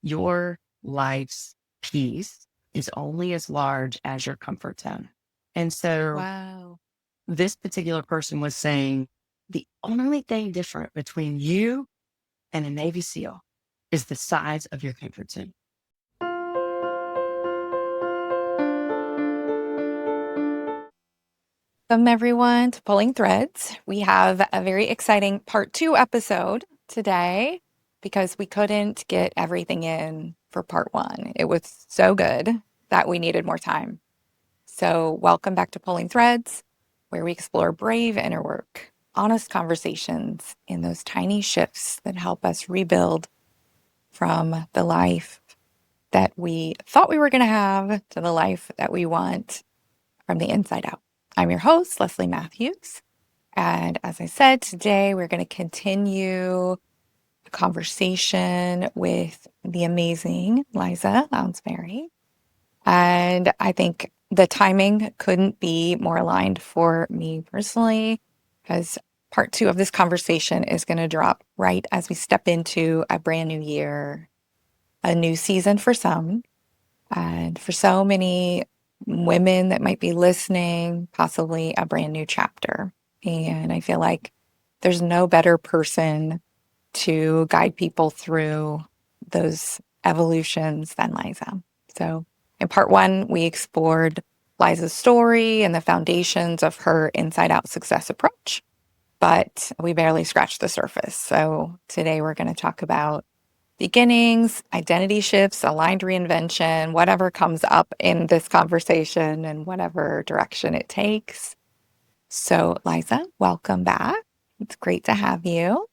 your life's peace is only as large as your comfort zone. And so Wow. this particular person was saying the only thing different between you and a Navy SEAL is the size of your comfort zone. Welcome, everyone, to Pulling Threads. We have a very exciting part 2 episode today because we couldn't get everything in for part 1. It was so good that we needed more time. So, welcome back to Pulling Threads, where we explore brave inner work, honest conversations, and those tiny shifts that help us rebuild from the life that we thought we were going to have to the life that we want from the inside out. I'm your host, Leslie Matthews. And as I said, today we're going to continue a conversation with the amazing Liza Lounsberry. And I think the timing couldn't be more aligned for me personally, because part 2 of this conversation is going to drop right as we step into a brand new year, a new season for some. And for so many women that might be listening, possibly a brand new chapter. And I feel like there's no better person to guide people through those evolutions than Liza. So in part 1, we explored Liza's story and the foundations of her inside out success approach, but we barely scratched the surface. So today we're going to talk about beginnings, identity shifts, aligned reinvention, whatever comes up in this conversation and whatever direction it takes. So, Liza, welcome back. It's great to have you.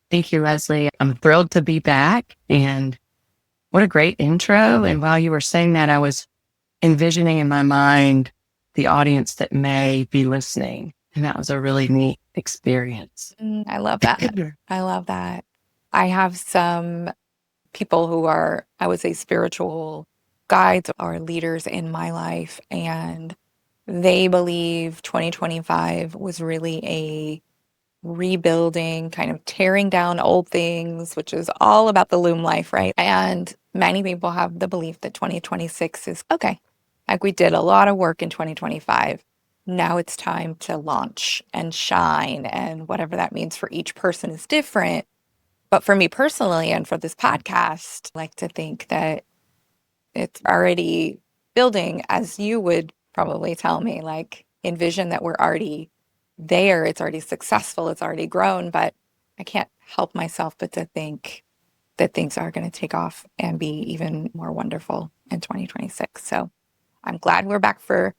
Thank you, Leslie. I'm thrilled to be back. And what a great intro. And while you were saying that, I was envisioning in my mind the audience that may be listening. And that was a really neat experience. I love that. I love that. I have some people who are, I would say, spiritual guides or leaders in my life. And they believe 2025 was really a rebuilding, kind of tearing down old things, which is all about the loom life, right? And many people have the belief that 2026 is okay. Like we did a lot of work in 2025. Now it's time to launch and shine. And whatever that means for each person is different. But for me personally, and for this podcast, I like to think that it's already building, as you would probably tell me, like envision that we're already there. It's already successful. It's already grown. But I can't help myself but to think that things are going to take off and be even more wonderful in 2026. So I'm glad we're back for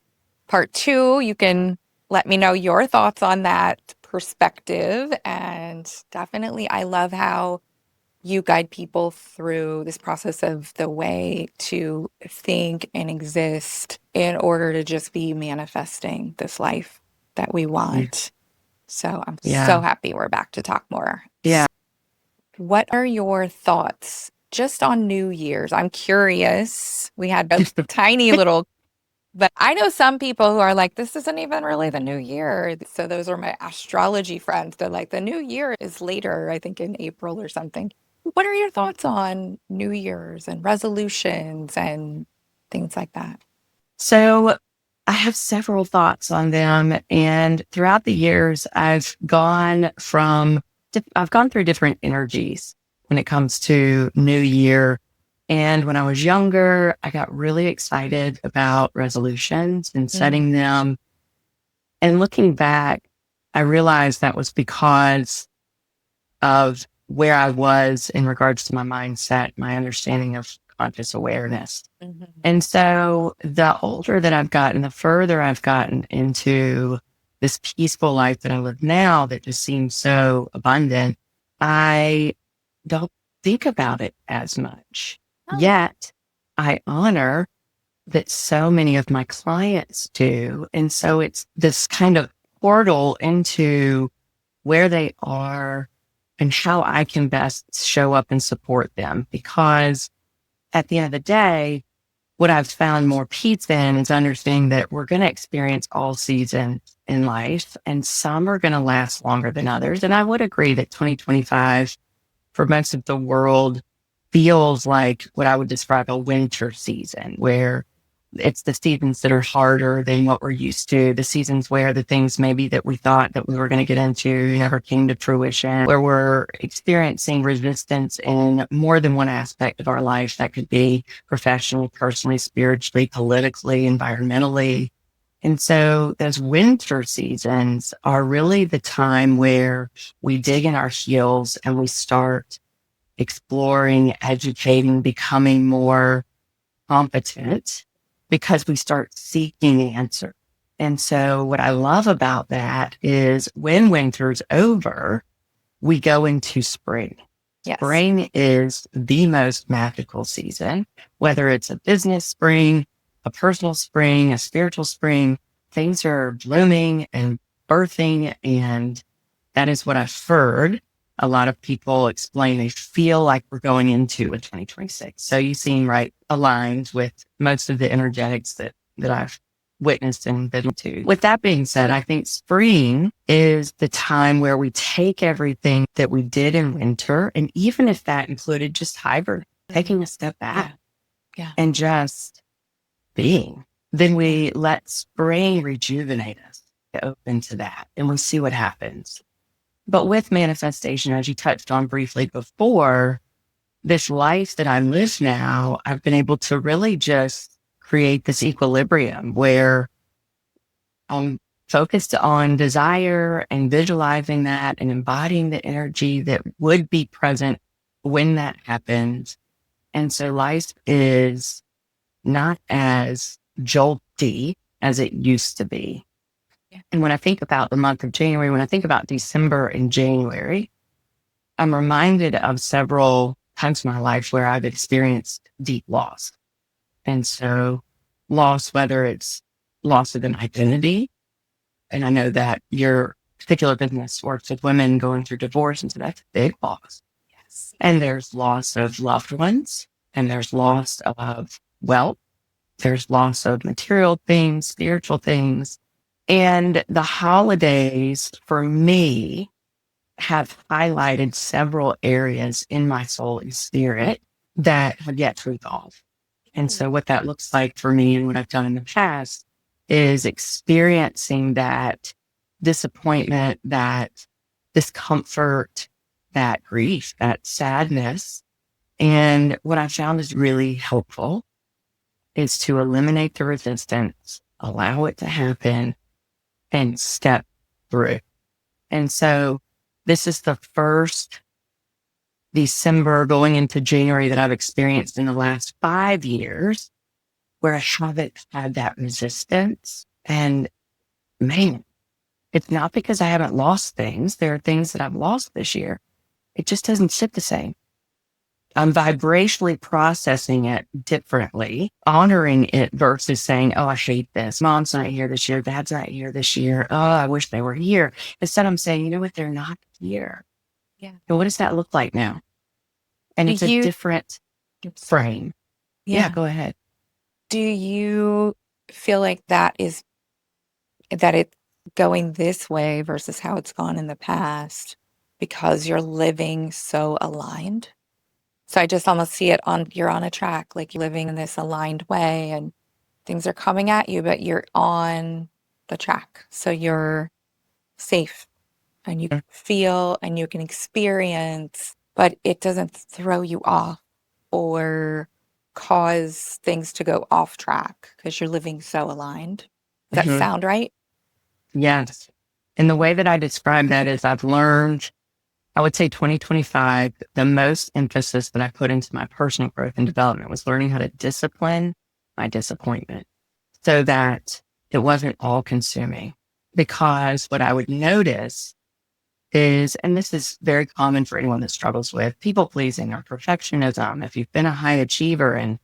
part 2. You can let me know your thoughts on that perspective. And definitely, I love how you guide people through this process of the way to think and exist in order to just be manifesting this life that we want. So I'm so happy we're back to talk more. Yeah. What are your thoughts just on New Year's? I'm curious. We had a tiny little, but I know some people who are like, this isn't even really the new year. So those are my astrology friends. They're like, the new year is later, I think in April or something. What are your thoughts on New Year's and resolutions and things like that? So I have several thoughts on them. And throughout the years, I've gone through different energies when it comes to New Year. And when I was younger, I got really excited about resolutions and setting them. And looking back, I realized that was because of where I was in regards to my mindset, my understanding of conscious awareness. And so the older that I've gotten, the further I've gotten into this peaceful life that I live now that just seems so abundant, I don't think about it as much. Yet I honor that so many of my clients do. And so it's this kind of portal into where they are and how I can best show up and support them. Because at the end of the day, what I've found more peace in is understanding that we're going to experience all seasons in life, and some are going to last longer than others. And I would agree that 2025, for most of the world, feels like what I would describe a winter season, where it's the seasons that are harder than what we're used to, the seasons where the things maybe that we thought that we were going to get into never came to fruition, where we're experiencing resistance in more than one aspect of our life. That could be professionally, personally, spiritually, politically, environmentally. And so those winter seasons are really the time where we dig in our heels and we start exploring, educating, becoming more competent, because we start seeking the answer. And so what I love about that is when winter's over, we go into spring. Yes. Spring is the most magical season, whether it's a business spring, a personal spring, a spiritual spring. Things are blooming and birthing, and that is what I've heard a lot of people explain they feel like we're going into in 2026. So you seem right aligned with most of the energetics that I've witnessed and been to. With that being said, I think spring is the time where we take everything that we did in winter, and even if that included just hibernate, taking a step back and just being, then we let spring rejuvenate us, to open to that, and we see what happens. But with manifestation, as you touched on briefly before, this life that I live now, I've been able to really just create this equilibrium where I'm focused on desire and visualizing that and embodying the energy that would be present when that happens. And so life is not as jolty as it used to be. And when I think about the month of January, when I think about December and January, I'm reminded of several times in my life where I've experienced deep loss. And so loss, whether it's loss of an identity, and I know that your particular business works with women going through divorce, and so that's a big loss. Yes. And there's loss of loved ones, and there's loss of wealth, there's loss of material things, spiritual things. And the holidays for me have highlighted several areas in my soul and spirit that have yet to evolve. And so what that looks like for me and what I've done in the past is experiencing that disappointment, that discomfort, that grief, that sadness. And what I found is really helpful is to eliminate the resistance, allow it to happen, and step through. And so this is the first December going into January that I've experienced in the last 5 years where I haven't had that resistance. And man, it's not because I haven't lost things. There are things that I've lost this year. It just doesn't sit the same. I'm vibrationally processing it differently, honoring it versus saying, oh, I hate this. Mom's not here this year. Dad's not here this year. Oh, I wish they were here. Instead, I'm saying, you know what? They're not here. Yeah. And what does that look like now? And it's a different frame. Yeah, go ahead. Do you feel like that it's going this way versus how it's gone in the past because you're living so aligned? So I just almost see it you're on a track, like you're living in this aligned way and things are coming at you, but you're on the track. So you're safe and you feel and you can experience, but it doesn't throw you off or cause things to go off track because you're living so aligned. Does that sound right? Yes. And the way that I describe that is I've learned, I would say 2025, the most emphasis that I put into my personal growth and development was learning how to discipline my disappointment so that it wasn't all consuming. Because what I would notice is, and this is very common for anyone that struggles with people pleasing or perfectionism. If you've been a high achiever, and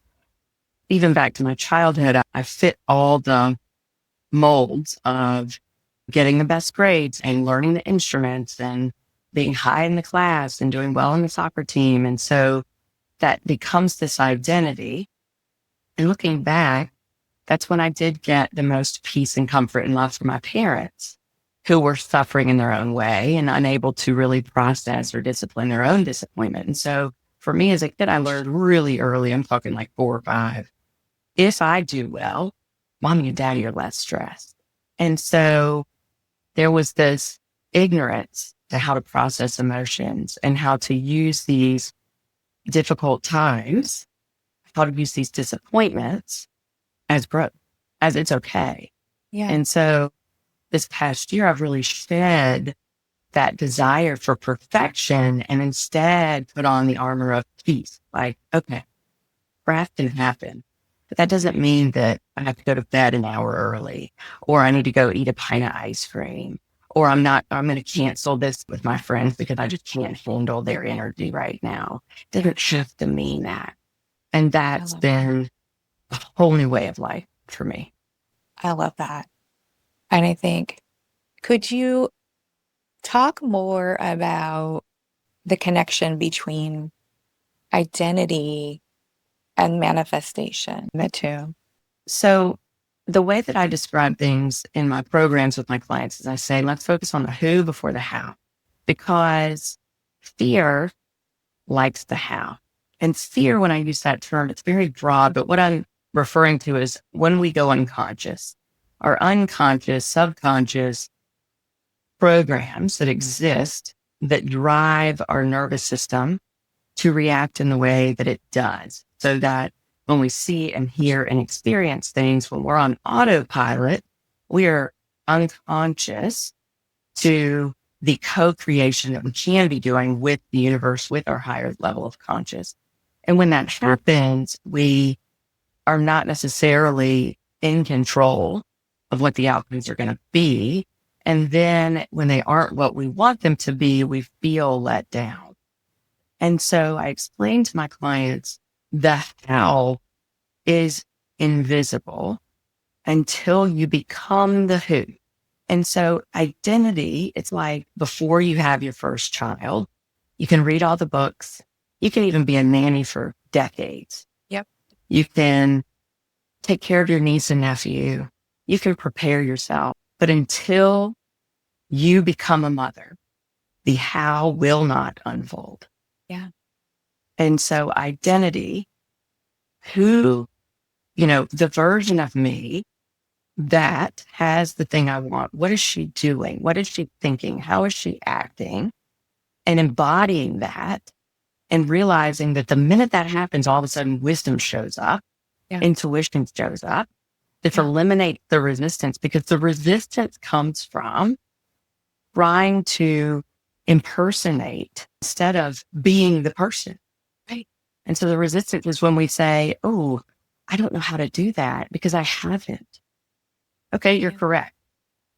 even back to my childhood, I fit all the molds of getting the best grades and learning the instruments and being high in the class and doing well in the soccer team. And so that becomes this identity. And looking back, that's when I did get the most peace and comfort and love from my parents, who were suffering in their own way and unable to really process or discipline their own disappointment. And so for me as a kid, I learned really early, I'm talking like 4 or 5, if I do well, mommy and daddy are less stressed. And so there was this ignorance to how to process emotions and how to use these difficult times, how to use these disappointments as growth, as it's okay. Yeah. And so this past year, I've really shed that desire for perfection and instead put on the armor of peace. Like, okay, crap can happen, but that doesn't mean that I have to go to bed an hour early, or I need to go eat a pint of ice cream, or I'm going to cancel this with my friends because I just can't handle their energy right now. It doesn't have to mean that. And that's been a whole new way of life for me. I love that. And I think, could you talk more about the connection between identity and manifestation, the two? So the way that I describe things in my programs with my clients is I say, let's focus on the who before the how, because fear likes the how. And fear, when I use that term, it's very broad, but what I'm referring to is when we go unconscious, our unconscious, subconscious programs that exist that drive our nervous system to react in the way that it does, so that when we see and hear and experience things, when we're on autopilot, we are unconscious to the co-creation that we can be doing with the universe, with our higher level of conscious. And when that happens, we are not necessarily in control of what the outcomes are going to be. And then when they aren't what we want them to be, we feel let down. And so I explain to my clients the how is invisible until you become the who. And so identity, it's like before you have your first child, you can read all the books. You can even be a nanny for decades. Yep. You can take care of your niece and nephew. You can prepare yourself. But until you become a mother, the how will not unfold. Yeah. And so identity, who, the version of me that has the thing I want. What is she doing? What is she thinking? How is she acting? And embodying that and realizing that the minute that happens, all of a sudden wisdom shows up, intuition shows up. It's eliminate the resistance, because the resistance comes from trying to impersonate instead of being the person. Right. And so the resistance is when we say, oh, I don't know how to do that because I haven't. Okay, you're correct,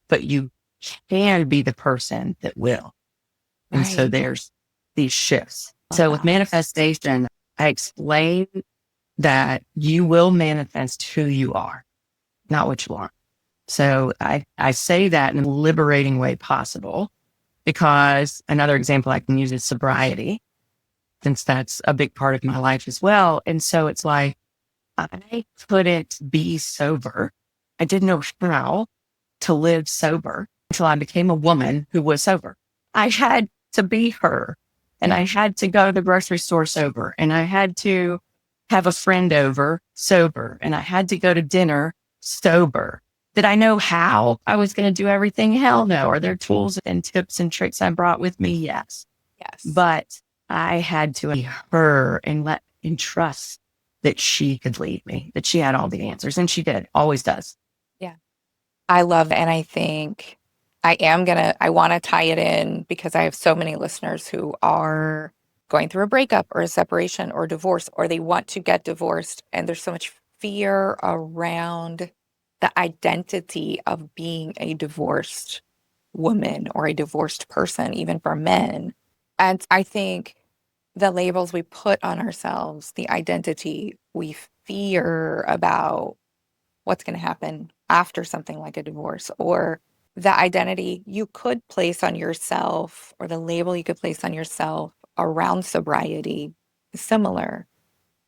but you can be the person that will. And so there's these shifts. So with manifestation, I explain that you will manifest who you are, not what you want. So I say that in a liberating way possible, because another example I can use is sobriety, since that's a big part of my life as well. And so it's like, I couldn't be sober. I didn't know how to live sober until I became a woman who was sober. I had to be her, and I had to go to the grocery store sober, and I had to have a friend over sober, and I had to go to dinner sober. Did I know how I was going to do everything? Hell no. Are there tools and tips and tricks I brought with me? Yes. But I had to be her and trust that she could lead me, that she had all the answers. And she did, always does. Yeah. I love, and I think I want to tie it in because I have so many listeners who are going through a breakup or a separation or divorce, or they want to get divorced. And there's so much fear around the identity of being a divorced woman or a divorced person, even for men. And I think the labels we put on ourselves, the identity we fear about what's going to happen after something like a divorce, or the identity you could place on yourself, or the label you could place on yourself around sobriety is similar.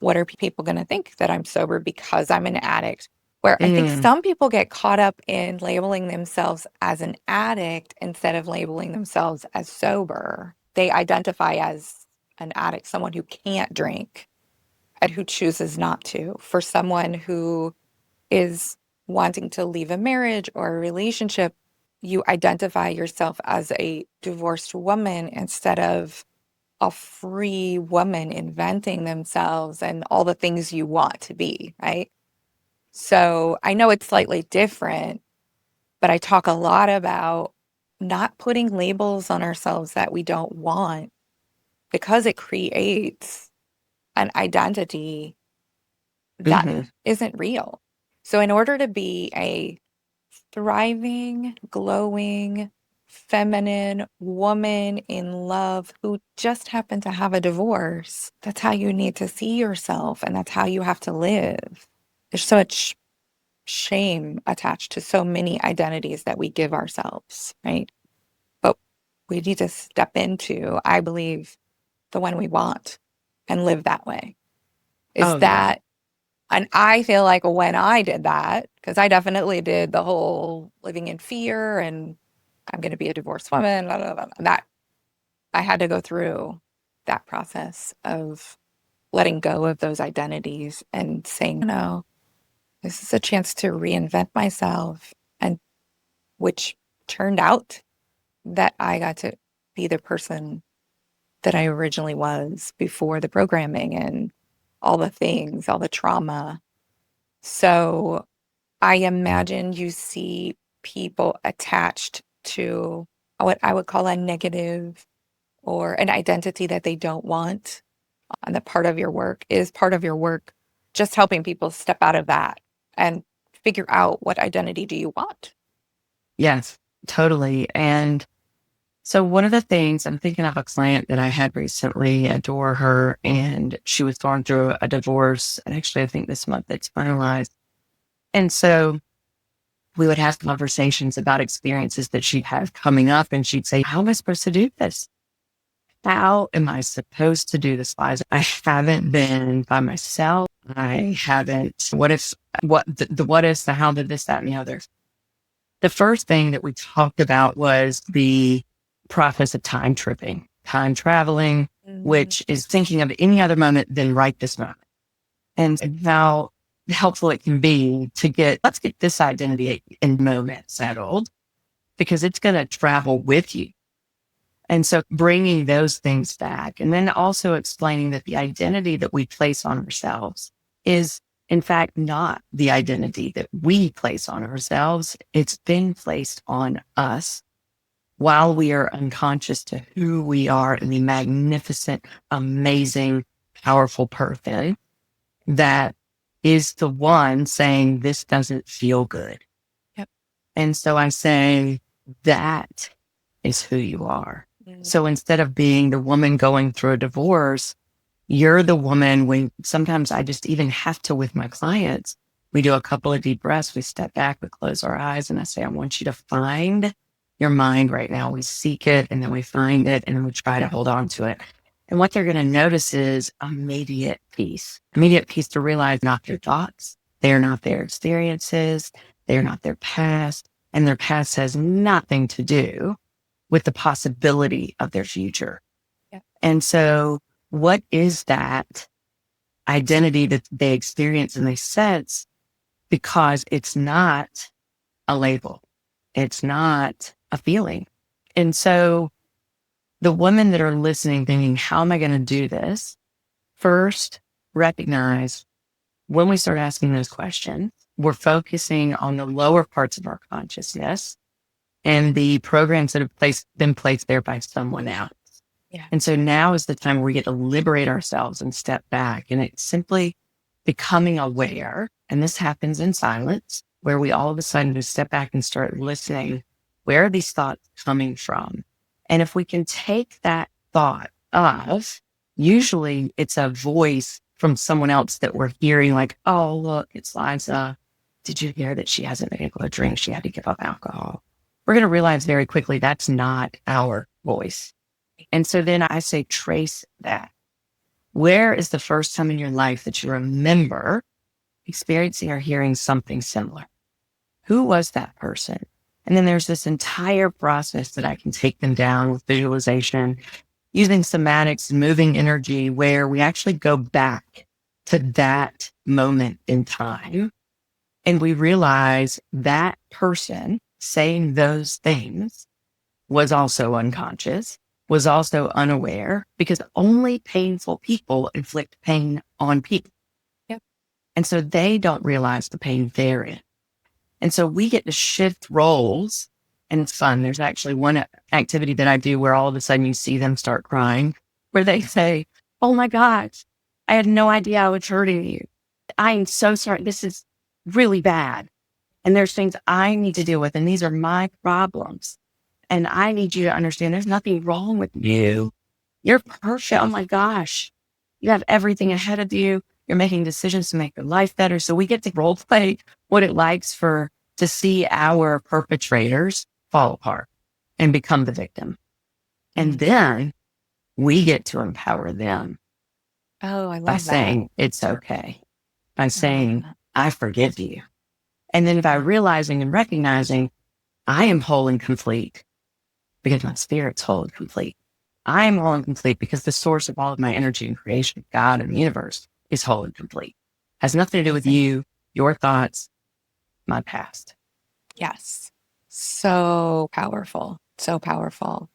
What are people going to think that I'm sober because I'm an addict? Where I think some people get caught up in labeling themselves as an addict instead of labeling themselves as sober. They identify as an addict, someone who can't drink and who chooses not to, for someone who is wanting to leave a marriage or a relationship, you identify yourself as a divorced woman instead of a free woman inventing themselves and all the things you want to be, right? So I know it's slightly different, but I talk a lot about not putting labels on ourselves that we don't want because it creates an identity that Hmm. isn't real. So, in order to be a thriving, glowing, feminine woman in love who just happened to have a divorce, that's how you need to see yourself and that's how you have to live. There's so much shame attached to so many identities that we give ourselves, right? But we need to step into, I believe, the one we want and live that way. Is Oh, yeah. that, and I feel like when I did that, because I definitely did the whole living in fear and I'm going to be a divorced woman, blah, blah, blah, that I had to go through that process of letting go of those identities and saying, no, this is a chance to reinvent myself. And which turned out that I got to be the person that I originally was before the programming and all the things, all the trauma. So I imagine you see people attached to what I would call a negative or an identity that they don't want. And that part of your work is part of your work, just helping people step out of that and figure out what identity do you want. Yes, totally. And so one of the things I'm thinking of a client that I had recently, adore her, and she was going through a divorce. And actually, I think this month it's finalized. And so we would have conversations about experiences that she'd have coming up. And she'd say, how am I supposed to do this? How am I supposed to do this, Liza? I haven't been by myself. I haven't, what if, the what ifs, the how did this, that, and the other. The first thing that we talked about was the process of time tripping, time traveling, Mm, which is thinking of any other moment than right this moment, and how helpful it can be to let's get this identity and moment settled because it's going to travel with you. And so bringing those things back and then also explaining that the identity that we place on ourselves is in fact not the identity that we place on ourselves. It's been placed on us while we are unconscious to who we are and the magnificent, amazing, powerful person that is the one saying, this doesn't feel good. yep. And so I say, that is who you are. Mm, So instead of being the woman going through a divorce, you're the woman when sometimes I just even have to with my clients. We do a couple of deep breaths. We step back, we close our eyes, and I say, I want you to find your mind right now. We seek it and then we find it and then we try to hold on to it. And what they're going to notice is immediate peace to realize not their thoughts. They're not their experiences. They're not their past. And their past has nothing to do with the possibility of their future. yep. And so what is that identity that they experience and they sense? Because it's not a label. It's not a feeling. And so the women that are listening thinking, how am I going to do this? First, recognize when we start asking those questions, we're focusing on the lower parts of our consciousness and the programs that have been placed there by someone else. Yeah. And so now is the time where we get to liberate ourselves and step back. And it's simply becoming aware. And this happens in silence, where we all of a sudden just step back and start listening. Where are these thoughts coming from? And if we can take that thought of, usually it's a voice from someone else that we're hearing, like, oh, look, it's Liza. Did you hear that she hasn't been able to drink? She had to give up alcohol. We're going to realize very quickly that's not our voice. And so then I say, trace that. Where is the first time in your life that you remember experiencing or hearing something similar? Who was that person? And then there's this entire process that I can take them down with visualization using somatics and moving energy where we actually go back to that moment in time. And we realize that person saying those things was also unconscious, was also unaware, because only painful people inflict pain on people. Yep. And so they don't realize the pain they're in. And so we get to shift roles, and it's fun. There's actually one activity that I do where all of a sudden you see them start crying, where they say, "Oh my gosh, I had no idea I was hurting you. I am so sorry. This is really bad. And there's things I need to deal with. And these are my problems. And I need you to understand there's nothing wrong with you. You're perfect. Oh my gosh. You have everything ahead of you. You're making decisions to make your life better." So we get to role play what it likes to see our perpetrators fall apart and become the victim. And then we get to empower them Oh, I by love that. saying, it's okay. By I love saying, that. I forgive you. And then by realizing and recognizing I am whole and complete because my spirit's whole and complete. I am whole and complete because the source of all of my energy and creation, God and the universe, is whole and complete. Has nothing to do with you, your thoughts, my past. Yes. So powerful. So powerful.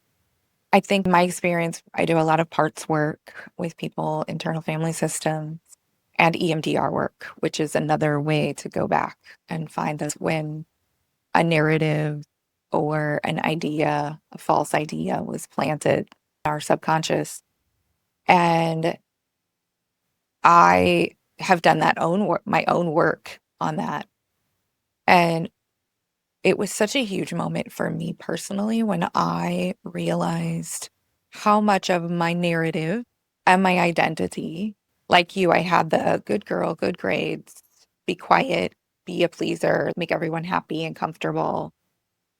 I think my experience, I do a lot of parts work with people, internal family systems, and EMDR work, which is another way to go back and find us when a narrative or an idea, a false idea was planted in our subconscious. And I have done my own work on that. And it was such a huge moment for me personally when I realized how much of my narrative and my identity, like you, I had the good girl, good grades, be quiet, be a pleaser, make everyone happy and comfortable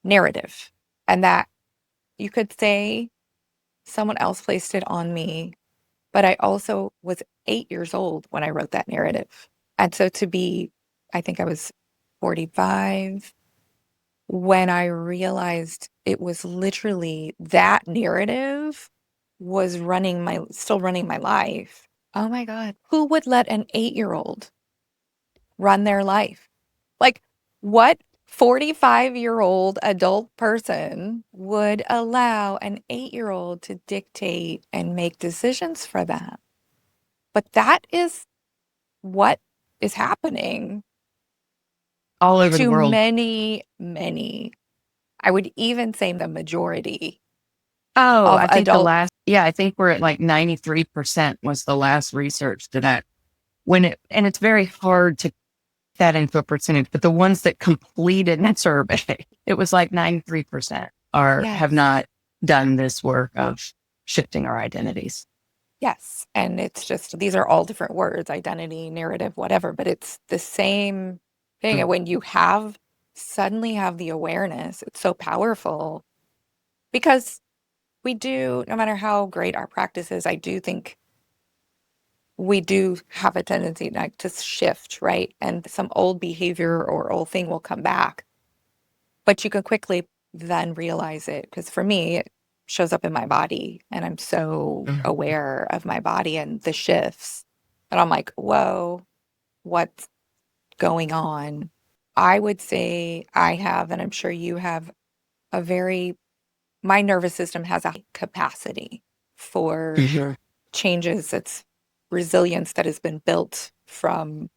narrative. And that you could say someone else placed it on me, but I also was 8 years old when I wrote that narrative. And so I think I was 45 when I realized it was literally that narrative was still running my life. Oh my God. Who would let an 8-year-old run their life? Like, what 45-year-old adult person would allow an 8-year-old to dictate and make decisions for them? But that is what is happening All over the to world. many, many. I would even say the majority Oh, of I think I think we're at like 93% was the last research and it's very hard to that into a percentage, but the ones that completed that survey, it was like 93% have Yes. not done this work of shifting our identities. Yes. And it's just, these are all different words, identity, narrative, whatever, but it's the same thing. And when you suddenly have the awareness, it's so powerful because no matter how great our practice is, I do think we do have a tendency to shift, right? And some old behavior or old thing will come back, but you can quickly then realize it. Because for me, it shows up in my body and I'm so Mhm. aware of my body and the shifts. And I'm like, whoa, what's going on? I would say I have, and I'm sure you have, my nervous system has a capacity for Mhm. changes. It's resilience that has been built from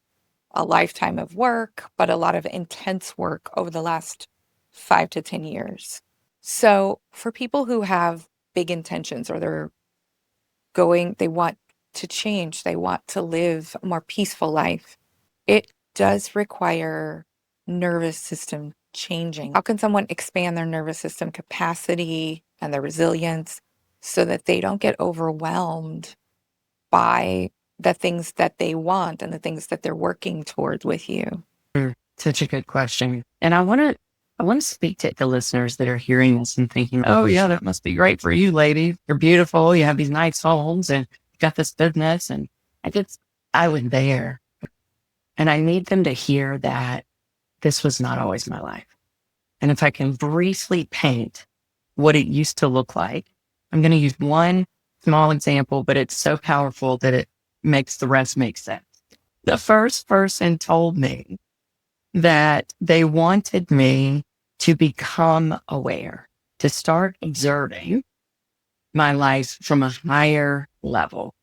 a lifetime of work, but a lot of intense work over the last 5 to 10 years. So for people who have big intentions or they want to change, they want to live a more peaceful life, it does require nervous system changing. How can someone expand their nervous system capacity and their resilience so that they don't get overwhelmed by the things that they want and the things that they're working towards with you? Such a good question. And I want to speak to the listeners that are hearing this and thinking, oh yeah, that must be great for you, lady. You're beautiful. You have these nice homes and you got this business. And I was there, and I need them to hear that this was not always my life. And if I can briefly paint what it used to look like, I'm going to use one small example, but it's so powerful that it makes the rest make sense. The first person told me that they wanted me to become aware, to start observing my life from a higher level.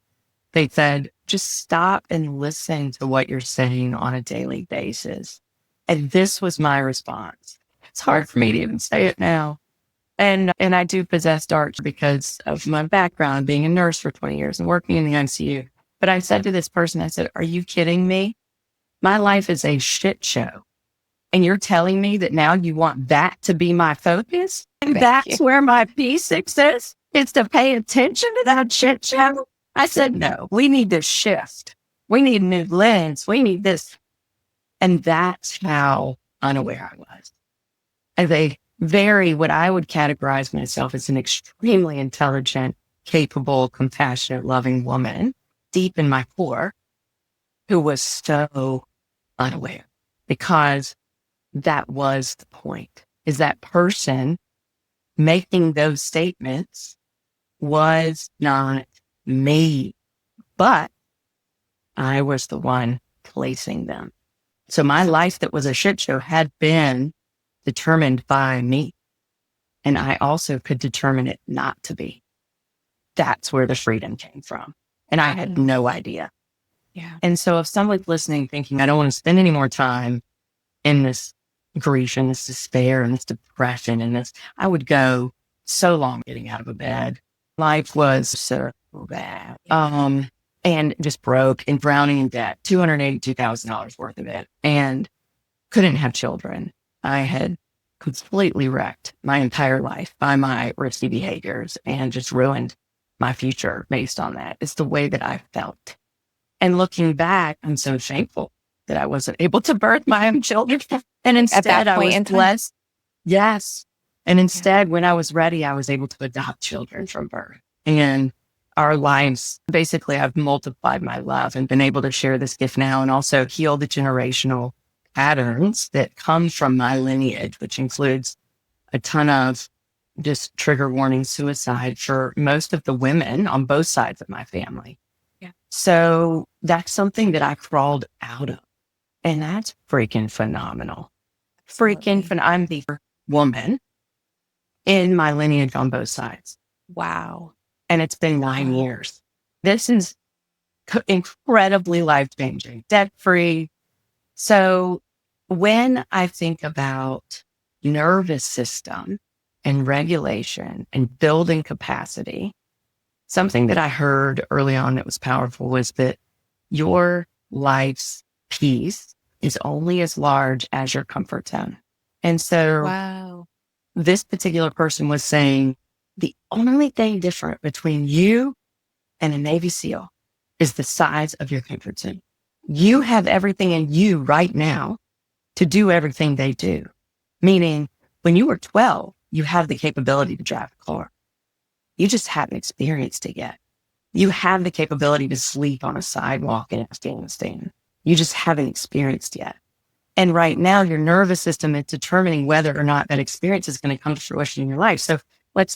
They said, just stop and listen to what you're saying on a daily basis. And this was my response. It's hard for me to even say it now. And I do possess dark because of my background, being a nurse for 20 years and working in the ICU. But I said to this person, I said, are you kidding me? My life is a shit show. And you're telling me that now you want that to be my focus? And that's where my peace exists? Is to pay attention to that shit show? I said, no, we need to shift. We need a new lens. We need this. And that's how unaware I was. As a what I would categorize myself as an extremely intelligent, capable, compassionate, loving woman, deep in my core, who was so unaware. Because that was the point, is that person making those statements was not me, but I was the one placing them. So my life that was a shit show had been determined by me. And I also could determine it not to be. That's where the freedom came from. And I had no idea. Yeah. And so if someone's listening thinking, I don't want to spend any more time in this grief and this despair and this depression and this, I would go so long getting out of a bed. Life was so bad. And just broke and drowning in debt, $282,000 worth of it, and couldn't have children. I had completely wrecked my entire life by my risky behaviors and just ruined my future based on that. It's the way that I felt. And looking back, I'm so shameful that I wasn't able to birth my own children. And instead I was blessed. Yes. And instead, when I was ready, I was able to adopt children from birth. And our lives, basically, I've multiplied my love and been able to share this gift now and also heal the generational patterns that come from my lineage, which includes a ton of just trigger warning suicide for most of the women on both sides of my family. Yeah. So that's something that I crawled out of. And that's freaking phenomenal. I'm the woman in my lineage on both sides. Wow. And it's been 9 years. This is incredibly life-changing, debt-free. So when I think about nervous system and regulation and building capacity, something that I heard early on that was powerful was that your life's peace is only as large as your comfort zone. And so this particular person was saying the only thing different between you and a Navy SEAL is the size of your comfort zone. You have everything in you right now to do everything they do. Meaning when you were 12, you have the capability to drive a car. You just haven't experienced it yet. You have the capability to sleep on a sidewalk in Afghanistan. You just haven't experienced yet. And right now, your nervous system is determining whether or not that experience is going to come to fruition in your life. So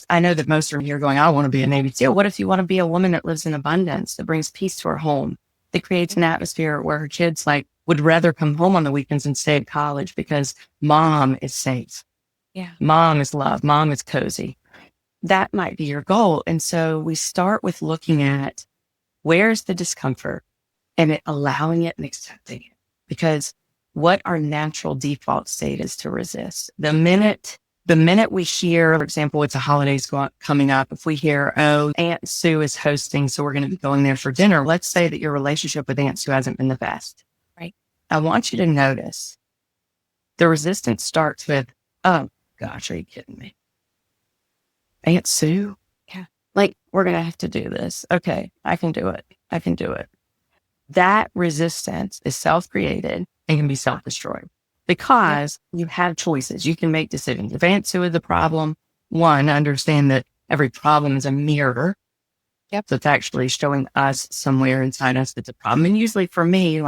I know that most of you are going, I want to be a Navy SEAL. What if you want to be a woman that lives in abundance, that brings peace to her home, that creates an atmosphere where her kids would rather come home on the weekends and stay at college because mom is safe. Yeah. Mom is loved. Mom is cozy. That might be your goal. And so we start with looking at where's the discomfort and allowing it and accepting it. Because what our natural default state is to resist. The minute we hear, for example, it's a holidays coming up, if we hear, oh, Aunt Sue is hosting, so we're going to be going there for dinner. Let's say that your relationship with Aunt Sue hasn't been the best. Right. I want you to notice the resistance starts with, oh gosh, are you kidding me? Aunt Sue? Yeah. We're going to have to do this. Okay, I can do it. That resistance is self-created and can be self-destroyed because you have choices. You can make decisions. If Aunt Sue is the problem, one, understand that every problem is a mirror. Yep. So it's actually showing us somewhere inside us that's a problem. And usually for me,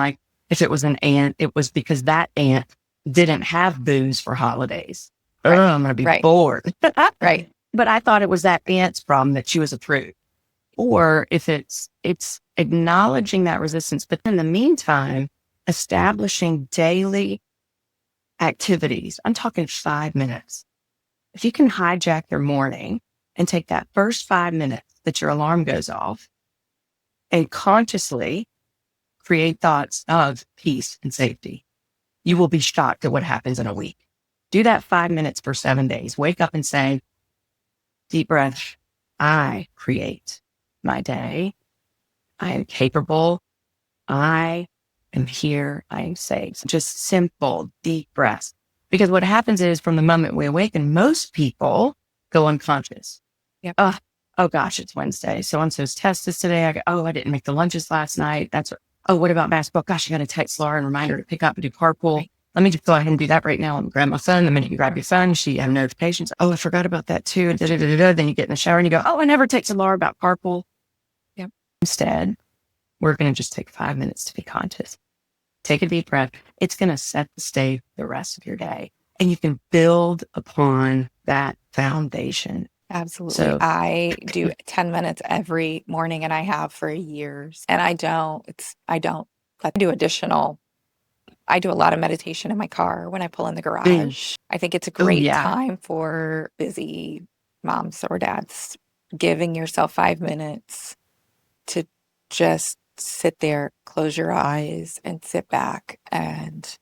if it was an aunt, it was because that aunt didn't have booze for holidays. Right. I'm going to be bored. Right. But I thought it was that aunt's problem that she was a prude. Or if it's acknowledging that resistance, but in the meantime, establishing daily activities. I'm talking 5 minutes. If you can hijack your morning and take that first 5 minutes that your alarm goes off and consciously create thoughts of peace and safety, you will be shocked at what happens in a week. Do that 5 minutes for 7 days. Wake up and say, deep breath. I create my day. I am capable. I am here. I am safe. Just simple, deep breaths. Because what happens is from the moment we awaken, most people go unconscious. Yep. Oh gosh, it's Wednesday. So-and-so's test is today. I didn't make the lunches last night. What about basketball? Gosh, I got to text Laura and remind her to pick up and do carpool. Right. Let me just go ahead and do that right now and grab my phone. The minute you grab your phone, she have notifications. Oh, I forgot about that too. And then you get in the shower and you go, oh, I never texted Laura about carpool. Yep. Instead, we're going to just take 5 minutes to be conscious. Take a deep breath. It's going to set the stage for the rest of your day. And you can build upon that foundation. Absolutely. So I do 10 minutes every morning and I have for years. And I do additional. I do a lot of meditation in my car when I pull in the garage. I think it's a great yeah. time for busy moms or dads, giving yourself 5 minutes to just sit there, close your eyes and sit back and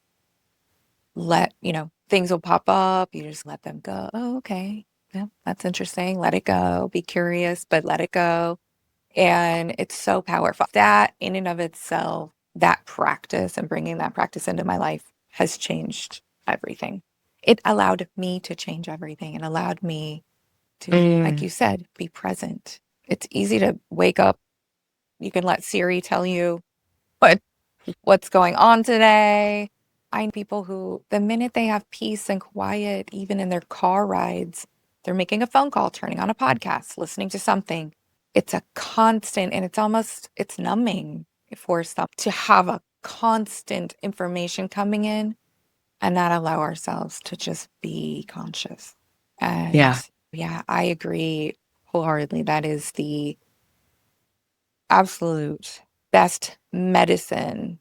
things will pop up. You just let them go. Oh, okay. Yeah, that's interesting. Let it go. Be curious, but let it go. And it's so powerful. That in and of itself, that practice and bringing that practice into my life has changed everything. It allowed me to change everything and allowed me to, like you said, be present. It's easy to wake up. You can let Siri tell you what's going on today. I know people who, the minute they have peace and quiet, even in their car rides, they're making a phone call, turning on a podcast, listening to something. It's a constant, and it's numbing for some to have a constant information coming in and not allow ourselves to just be conscious. And yeah, I agree wholeheartedly. That is the absolute best medicine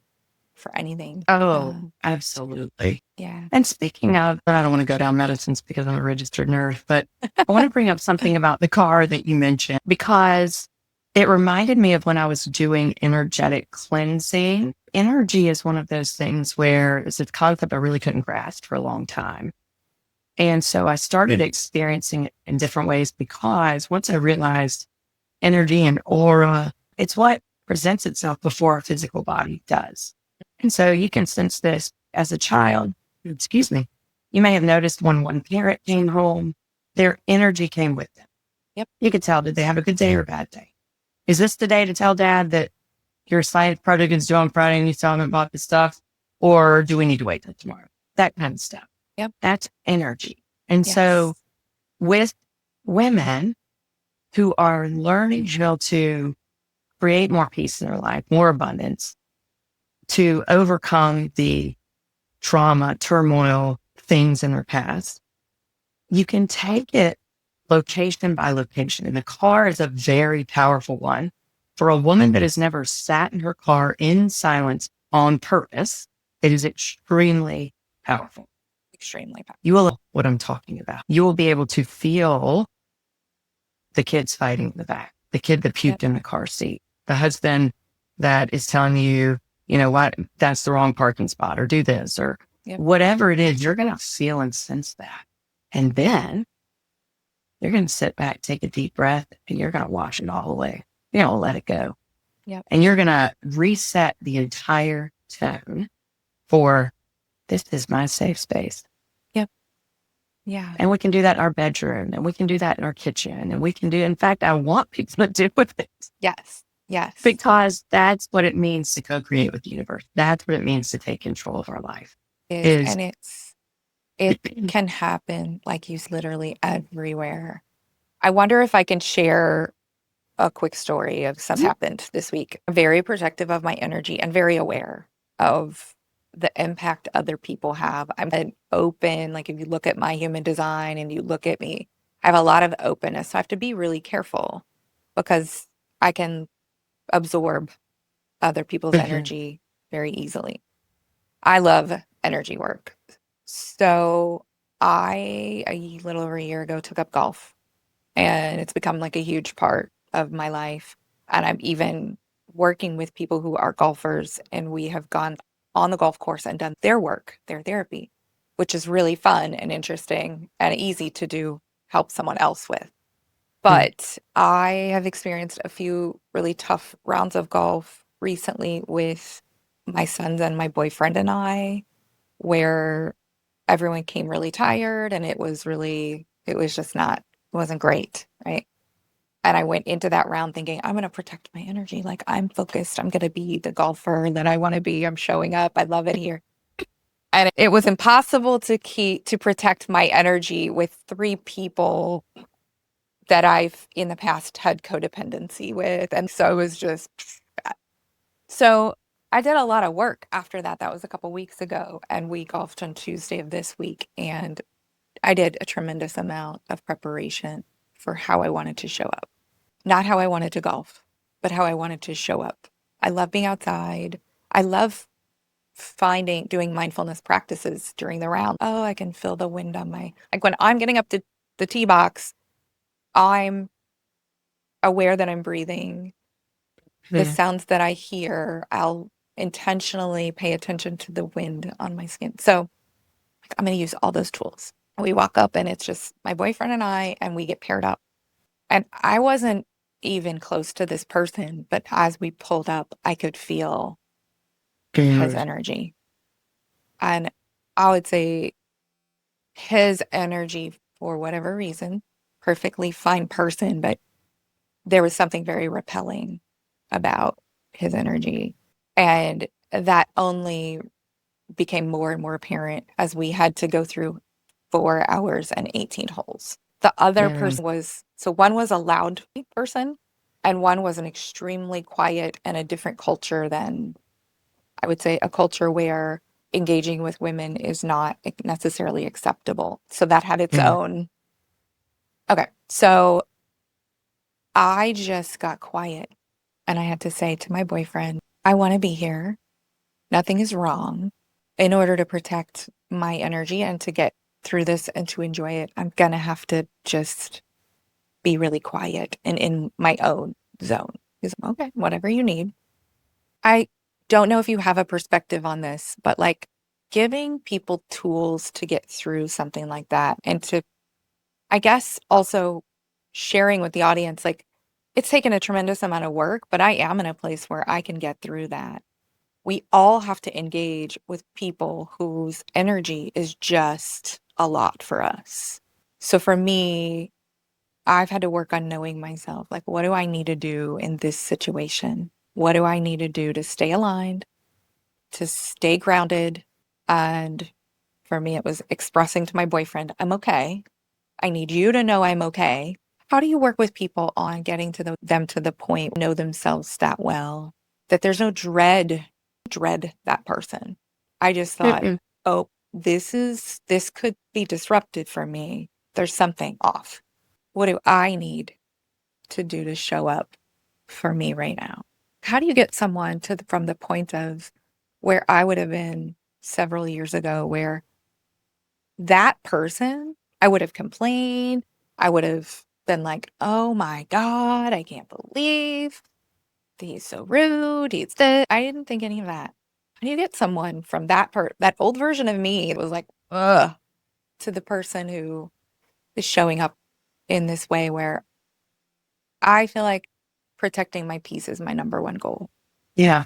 for anything. Oh, absolutely. Yeah. And speaking of, I don't want to go down medicines because I'm a registered nurse, but I want to bring up something about the car that you mentioned because it reminded me of when I was doing energetic cleansing. Energy is one of those things where it's a concept I really couldn't grasp for a long time. And so I started experiencing it in different ways because once I realized energy and aura, it's what presents itself before our physical body does. And so you can sense this as a child. Excuse me. You may have noticed when one parent came home, their energy came with them. Yep. You could tell, did they have a good day or a bad day? Is this the day to tell dad that your science project is due on Friday and you still haven't bought the stuff? Or do we need to wait till tomorrow? That kind of stuff. Yep. That's energy. And so with women who are learning how to create more peace in their life, more abundance, to overcome the trauma, turmoil, things in their past, you can take it location by location. And the car is a very powerful one. For a woman that has never sat in her car in silence on purpose, it is extremely powerful. Extremely powerful. You will know what I'm talking about. You will be able to feel the kids fighting in the back, the kid that puked in the car seat, the husband that is telling you, you know what, that's the wrong parking spot or do this or whatever it is, you're going to feel and sense that. And then you're going to sit back, take a deep breath, and you're going to wash it all away. You're going to let it go. Yep. And you're going to reset the entire tone for this is my safe space. Yep. Yeah. And we can do that in our bedroom and we can do that in our kitchen and we can do, in fact, I want people to do with it. Yes. Yes. Because that's what it means to co-create with the universe. That's what it means to take control of our life. And it can happen like you literally everywhere. I wonder if I can share a quick story of something happened this week. Very protective of my energy and very aware of the impact other people have. I'm an open, like if you look at my human design and you look at me, I have a lot of openness. So I have to be really careful because I can absorb other people's Hmm. energy very easily. I love energy work. So a little over a year ago, took up golf, and it's become like a huge part of my life. And I'm even working with people who are golfers, and we have gone on the golf course and done their work, their therapy, which is really fun and interesting and easy to do, help someone else with. But I have experienced a few really tough rounds of golf recently with my sons and my boyfriend and I, where everyone came really tired and it was just not, it wasn't great, right? And I went into that round thinking, I'm going to protect my energy. Like, I'm focused. I'm going to be the golfer that I want to be. I'm showing up. I love it here. And it was impossible to protect my energy with three people that I've in the past had codependency with. And so it was just, so I did a lot of work after that. That was a couple weeks ago. And we golfed on Tuesday of this week. And I did a tremendous amount of preparation for how I wanted to show up. Not how I wanted to golf, but how I wanted to show up. I love being outside. I love doing mindfulness practices during the round. Oh, I can feel the wind on like when I'm getting up to the tee box, I'm aware that I'm breathing. The Hmm. sounds that I hear, I'll intentionally pay attention to the wind on my skin. So like, I'm going to use all those tools. We walk up and it's just my boyfriend and I, and we get paired up. And I wasn't even close to this person, but as we pulled up, I could feel his Hmm. energy. And I would say his energy, for whatever reason, perfectly fine person, but there was something very repelling about his energy. And that only became more and more apparent as we had to go through 4 hours and 18 holes. The other Yeah. person so one was a loud person, and one was an extremely quiet and a different culture than, I would say, a culture where engaging with women is not necessarily acceptable. So that had its Hmm. own. Okay. So I just got quiet and I had to say to my boyfriend, I want to be here. Nothing is wrong. In order to protect my energy and to get through this and to enjoy it, I'm going to have to just be really quiet and in my own zone. He's like, okay, whatever you need. I don't know if you have a perspective on this, but like giving people tools to get through something like that and to, I guess, also sharing with the audience, like it's taken a tremendous amount of work, but I am in a place where I can get through that. We all have to engage with people whose energy is just a lot for us. So for me, I've had to work on knowing myself. Like, what do I need to do in this situation? What do I need to do to stay aligned, to stay grounded? And for me, it was expressing to my boyfriend, I'm okay. I need you to know I'm okay. How do you work with people on getting to them to the point, know themselves that well, that there's no dread that person? I just thought, Hmm. oh, this could be disruptive for me. There's something off. What do I need to do to show up for me right now? How do you get someone from the point of where I would have been several years ago, where that person, I would have complained. I would have been like, oh my God, I can't believe he's so rude. He's this. I didn't think any of that. How do you get someone from that old version of me that was like, ugh, to the person who is showing up in this way where I feel like protecting my peace is my number one goal? Yeah.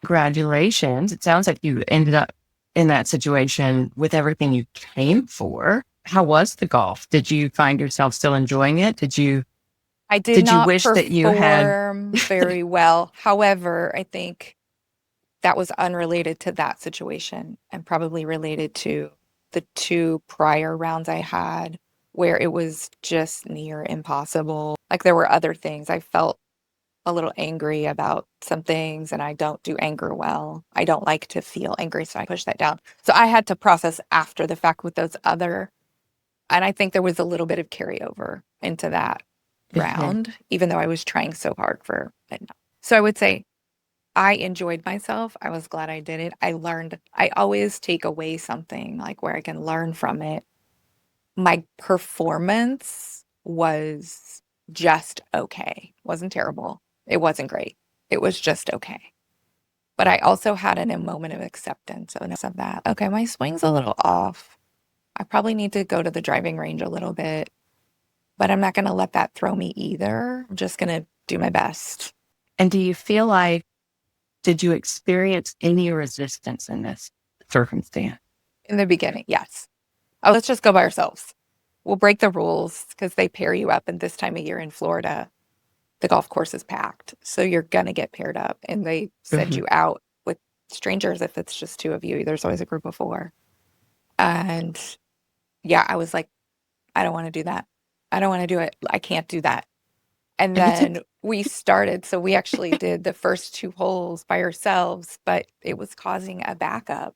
Congratulations. It sounds like you ended up in that situation with everything you came for. How was the golf? Did you find yourself still enjoying it? I did Did you not wish that you had? perform very well. However, I think that was unrelated to that situation and probably related to the two prior rounds I had where it was just near impossible. Like there were other things. I felt a little angry about some things and I don't do anger well. I don't like to feel angry, so I push that down. So I had to process after the fact with those other, and I think there was a little bit of carryover into that. Mhm. ground, even though I was trying so hard for it. So I would say I enjoyed myself. I was glad I did it. I learned, I always take away something like where I can learn from it. My performance was just okay. Wasn't terrible. It wasn't great. It was just okay. But I also had a moment of acceptance of that. Okay, my swing's a little off. I probably need to go to the driving range a little bit, but I'm not going to let that throw me either. I'm just going to do my best. And do you feel like, did you experience any resistance in this circumstance? In the beginning, yes. Oh, let's just go by ourselves. We'll break the rules because they pair you up. And this time of year in Florida, the golf course is packed. So you're going to get paired up and they send Mhm. you out with strangers if it's just two of you. There's always a group of four. And yeah, I was like, I don't want to do that. I don't want to do it. I can't do that. And And it's a, then we started. So we actually did the first two holes by ourselves, but it was causing a backup.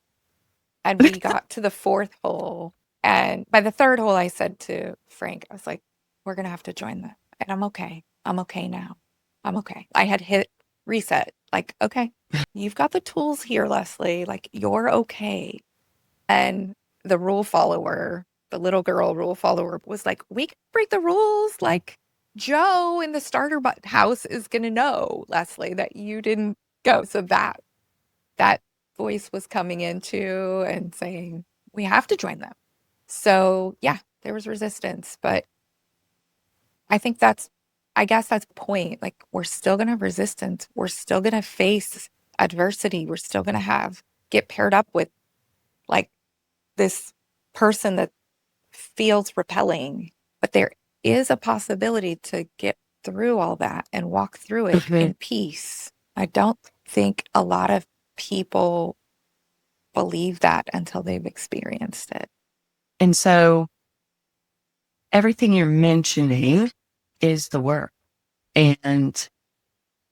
And we got to the fourth hole. And by the third hole, I said to Frank, I was like, we're going to have to join that. And I'm okay. I'm okay now. I'm okay. I had hit reset. Like, okay, you've got the tools here, Leslie. Like, you're okay. And the rule follower, the little girl rule follower was like, we can break the rules. Like, Joe in the house is going to know, Leslie, that you didn't go. So that voice was coming into and saying, we have to join them. So yeah, there was resistance, but I think I guess that's the point. Like, we're still going to have resistance. We're still going to face adversity. We're still going to get paired up with like this person that feels repelling, but there is a possibility to get through all that and walk through it Mhm. in peace. I don't think a lot of people believe that until they've experienced it. And so everything you're mentioning is the work. And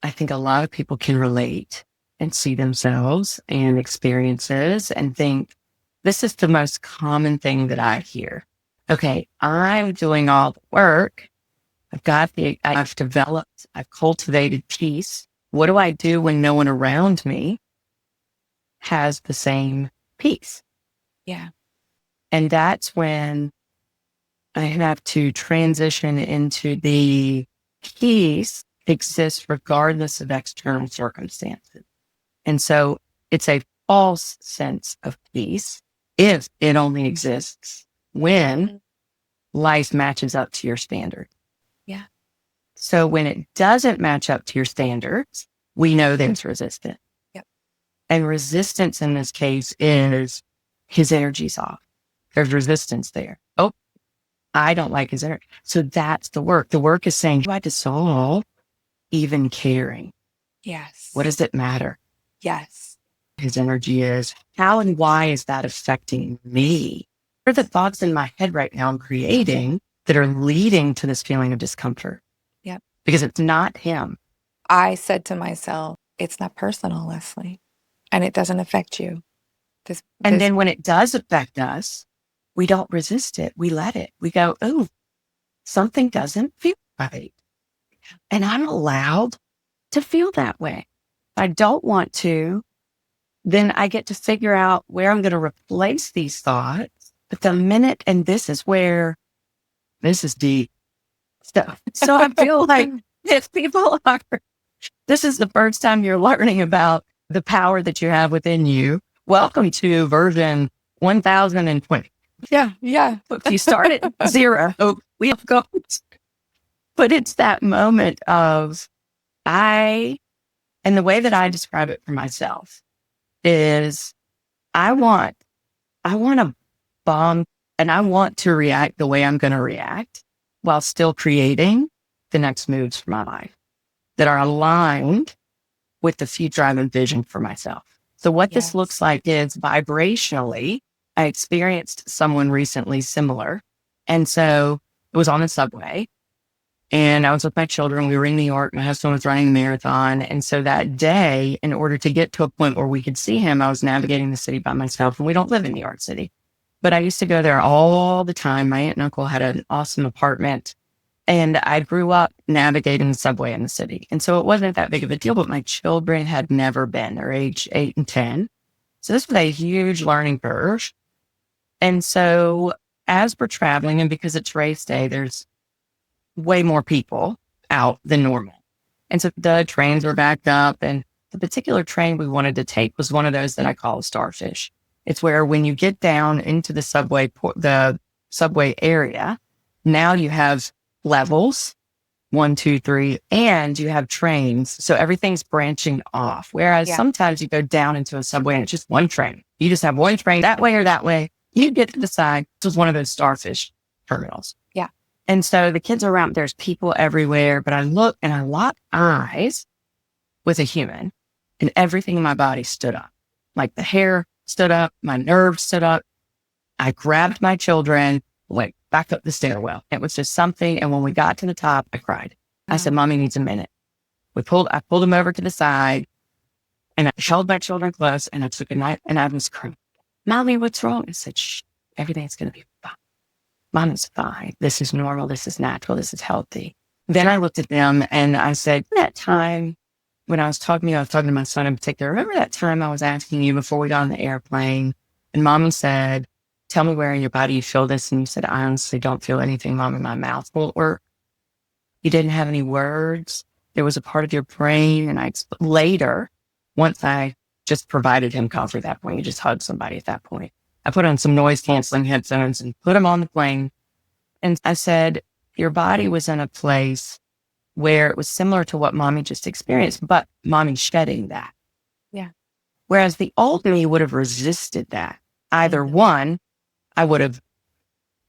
I think a lot of people can relate and see themselves and experiences and think, this is the most common thing that I hear. Okay, I'm doing all the work. I've developed, I've cultivated peace. What do I do when no one around me has the same peace? Yeah. And that's when I have to transition into the peace exists regardless of external circumstances. And so it's a false sense of peace if it only exists when Mm. life matches up to your standards. Yeah. So when it doesn't match up to your standards, we know there's resistance. Yep. And resistance in this case is his energy's off. There's resistance there. Oh, I don't like his energy. So that's the work. The work is saying, do I dissolve even caring? What Yes. does it matter? Yes. His energy is. How and why is that affecting me? What are the thoughts in my head right now I'm creating that are leading to this feeling of discomfort? Yep. Because it's not him. I said to myself, it's not personal, Leslie, and it doesn't affect you. And This, then when it does affect us, we don't resist it. We let it. We go, oh, something doesn't feel right. And I'm allowed to feel that way. If I don't want to, then I get to figure out where I'm going to replace these thoughts. But the minute, and this is deep stuff. So I feel like if people are, this is the first time you're learning about the power that you have within you. Welcome to version 1020. yeah, yeah, If you start at zero, we have gone. But it's that moment of and the way that I describe it for myself is I want to bomb and I want to react the way I'm going to react while still creating the next moves for my life that are aligned with the future I've envisioned for myself. So what this looks yes, like is vibrationally, I experienced someone recently similar. And so it was on the subway and I was with my children. We were in New York. My husband was running a marathon. And so that day, in order to get to a point where we could see him, I was navigating the city by myself and we don't live in New York City. But I used to go there all the time. My aunt and uncle had an awesome apartment And I grew up navigating the subway in the city. And so it wasn't that big of a deal, but my children had never been. They're age 8 and 10. So this was a huge learning curve. And so as we're traveling, and because it's race day, there's way more people out than normal. And so the trains were backed up. And the particular train we wanted to take was one of those that I call a starfish. It's where when you get down into the subway area, now you have levels, 1, 2, 3, and you have trains. So everything's branching off. Whereas Yeah. sometimes you go down into a subway and it's just one train. You just have one train that way or that way. You get to decide. This was one of those starfish terminals. Yeah. And so the kids are around, there's people everywhere, but I look and I lock eyes with a human and everything in my body stood up. Like the hair stood up, my nerves stood up. I grabbed my children, went back up the stairwell. It was just something. And when we got to the top, I cried. I said, Mommy needs a minute. I pulled him over to the side and I held my children close and I took a knife and I was crying. Mommy, what's wrong? I said, shh, everything's going to be fine. Mommy's fine. This is normal. This is natural. This is healthy. Then I looked at them and I said, that time when I was talking to you, I was talking to my son in particular. Remember that time I was asking you before we got on the airplane and Mommy said, tell me where in your body you feel this. And you said, I honestly don't feel anything, Mom, in my mouth. Well, or you didn't have any words. There was a part of your brain. And later, once I just provided him comfort at that point, you just hug somebody at that point. I put on some noise canceling headphones and put him on the plane. And I said, your body was in a place where it was similar to what Mommy just experienced, but Mommy shedding that. Yeah. Whereas the old me would have resisted that. Either one, I would have,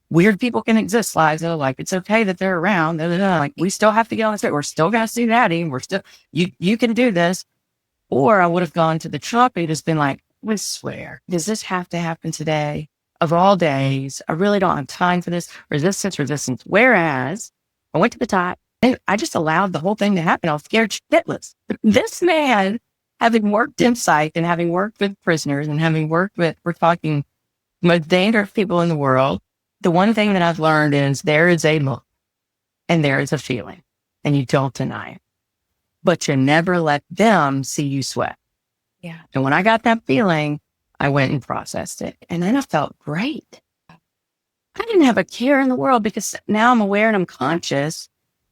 weird people can exist, Liza. Like, it's okay that they're around. Like, we still have to get on the street. We're still going to see Daddy. We're still, you can do this. Or I would have gone to the truck and just been like, we swear, does this have to happen today? Of all days, I really don't have time for this. Resistance. Whereas I went to the top and I just allowed the whole thing to happen. I was scared shitless. This man, having worked in psych and having worked with prisoners and having worked with, we're talking most dangerous people in the world. The one thing that I've learned is there is a look and there is a feeling and you don't deny it, but you never let them see you sweat. Yeah. And when I got that feeling, I went and processed it. And then I felt great. I didn't have a care in the world because now I'm aware and I'm conscious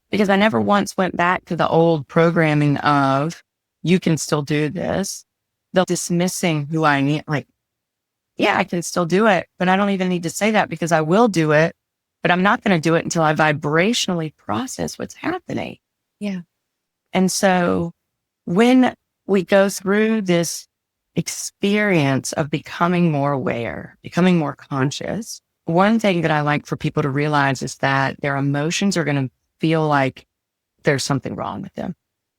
because I never once went back to the old programming of you can still do this. They're dismissing who I am. Like, yeah, I can still do it, but I don't even need to say that because I will do it, but I'm not going to do it until I vibrationally process what's happening. Yeah. And so when we go through this experience of becoming more aware, becoming more conscious, one thing that I like for people to realize is that their emotions are going to feel like there's something wrong with them.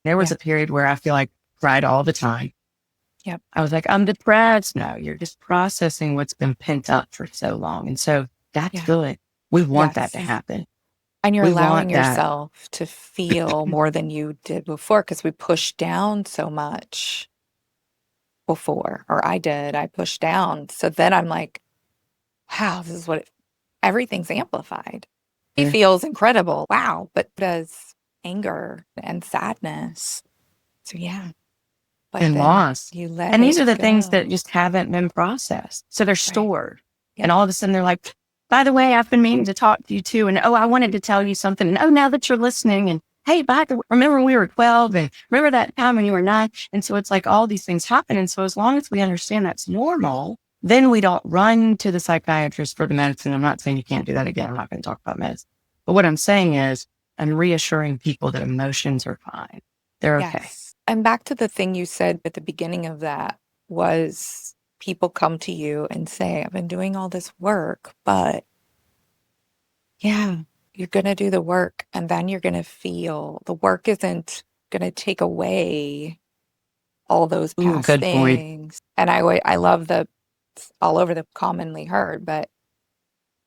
There was a period where I feel like cried all the time. Yep. I was like, I'm depressed. No, you're just processing what's been pent up for so long. And so that's good. We want that to happen. And you're We allowing want that. yourself to feel more than you did before because we pushed down so much before, or I did. I pushed down. So then I'm like, wow, this is everything's amplified. He feels incredible. Wow. But does anger and sadness. So yeah. But And then loss. you let And these it are the things go. that just haven't been processed. So they're stored. Yeah. And all of a sudden they're like, by the way, I've been meaning to talk to you too. And oh, I wanted to tell you something. And oh, now that you're listening. And hey, remember when we were 12 and remember that time when you were 9? And so it's like all these things happen. And so as long as we understand that's normal, then we don't run to the psychiatrist for the medicine. I'm not saying you can't do that again. I'm not going to talk about medicine. But what I'm saying is I'm reassuring people that emotions are fine. They're okay. Yes. And back to the thing you said at the beginning of that was people come to you and say, I've been doing all this work, but yeah, you're going to do the work and then you're going to feel the work isn't going to take away all those past Good point. things. And I love the all over the commonly heard, but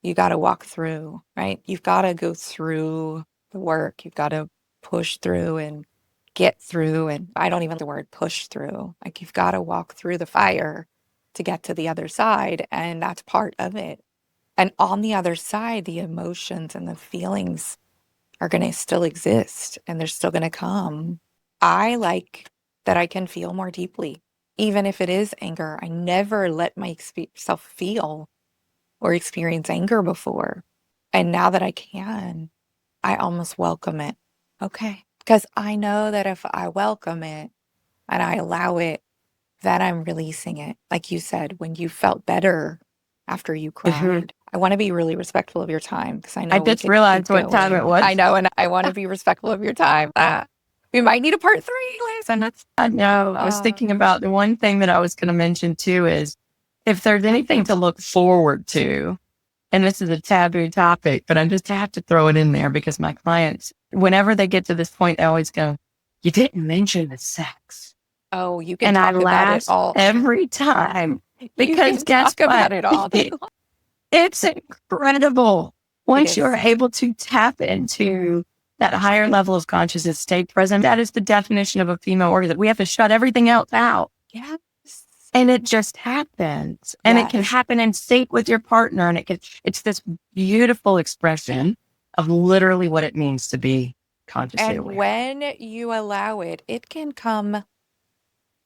you got to walk through, right? You've got to go through the work. You've got to push through and get through. And I don't even the word push through. Like you've got to walk through the fire to get to the other side. And that's part of it. And on the other side, the emotions and the feelings are going to still exist and they're still going to come. I like that I can feel more deeply, even if it is anger. I never let myself feel or experience anger before. And now that I can, I almost welcome it. Okay. Because I know that if I welcome it and I allow it, that I'm releasing it. Like you said, when you felt better after you Mhm. cried. I want to be really respectful of your time because I I know we just could keep realized what time it going. I was. know, and I want to be respectful of your time. We might need a part three, Liz. I know. I was thinking about the one thing that I was going to mention too is if there's anything to look forward to, and this is a taboo topic, but I just have to throw it in there because my clients, whenever they get to this point, they always go, "You didn't mention the sex." Oh, you can And I talk about it laugh all. every time You because can guess talk about what? it all day long. It's incredible. It Once you're is. able to tap into that higher level of consciousness, stay present, that is the definition of a female orgasm. We have to shut everything else out. Yes. And it just happens. And it can Yes. happen in sync with your partner. And it's this beautiful expression of literally what it means to be consciously And aware. when you allow it, it can come.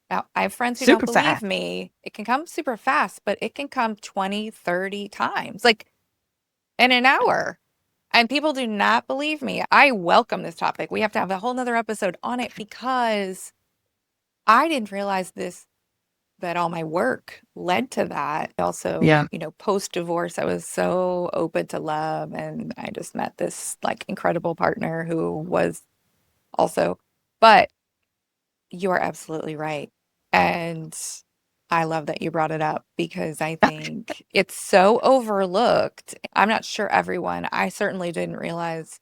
Now, I have friends who don't Super believe fast. me. It can come super fast, but it can come 20, 30 times, like in an hour. And people do not believe me. I welcome this topic. We have to have a whole nother episode on it because I didn't realize this, that all my work led to that. Also, Yeah. post divorce, I was so open to love. And I just met this like incredible partner who was also, but you are absolutely right. And I love that you brought it up because I think it's so overlooked. I'm not sure everyone, I certainly didn't realize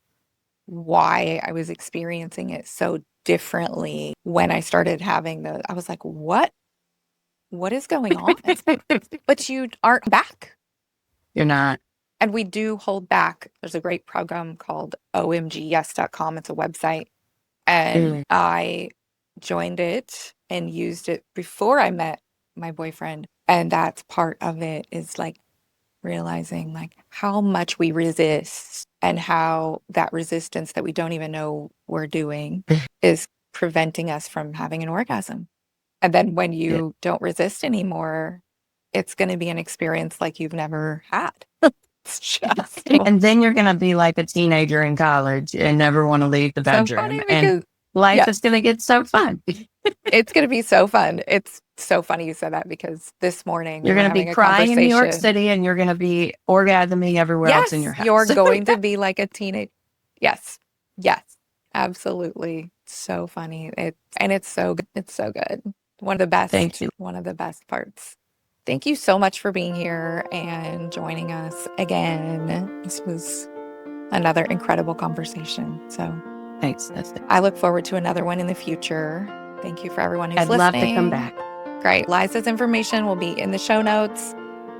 why I was experiencing it so differently when I started having I was like, what? What is going on? But you aren't back. You're not. And we do hold back. There's a great program called omgyes.com. It's a website. And Mm. I joined it and used it before I met my boyfriend. And that's part of it is like realizing like how much we resist and how that resistance that we don't even know we're doing is preventing us from having an orgasm. And then when Yeah. you don't resist anymore, it's going to be an experience like you've never had. It's just And then you're going to be like a teenager in college and never want to leave the so funny bedroom. And because, life is yes, going to get so fun. it's going to be so fun. It's so funny you said that because this morning we You're were going to be having a crying in New York conversation. City and you're going to be orgasming everywhere else in Yes, your you're house. going to be like a teenage. Yes, yes, absolutely. So funny. It's so good. It's so good. Thank you. One of the best parts. Thank you so much for being here and joining us again. This was another incredible conversation. So Thanks. That's it. I look forward to another one in the future. Thank you for everyone who's I'd love to come listening. back. Great. Liza's information will be in the show notes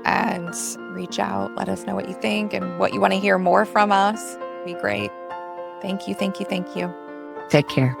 and reach out. Let us know what you think and what you want to hear more from us. Be great. Thank you. Thank you. Thank you. Take care.